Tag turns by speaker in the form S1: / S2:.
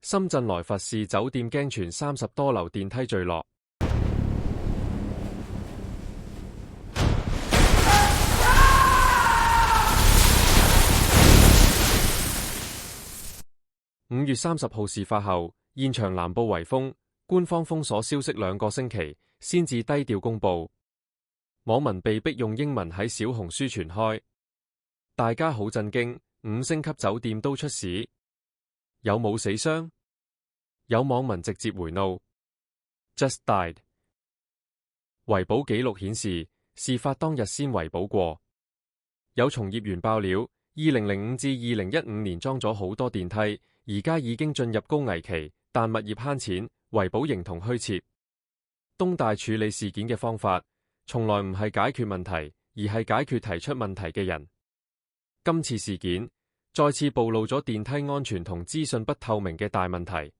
S1: 深圳來佛士酒店驚傳30多樓電梯墜落。5月30號事發後，現場南部圍封，官方封鎖消息2個星期，先至低調公佈。網民被逼用英文喺小紅書傳開，大家好震驚，5星級酒店都出事，有冇死傷？有網民直接回怒 ，Just died。維保記錄顯示，事發當日先維保過。有從業員爆料，2005至2015年裝咗好多電梯，而家已經進入高危期，但物業慳錢，維保形同虛設。東大處理事件嘅方法，從來唔係解決問題，而係解決提出問題嘅人。今次事件再次暴露咗電梯安全同資訊不透明嘅大問題。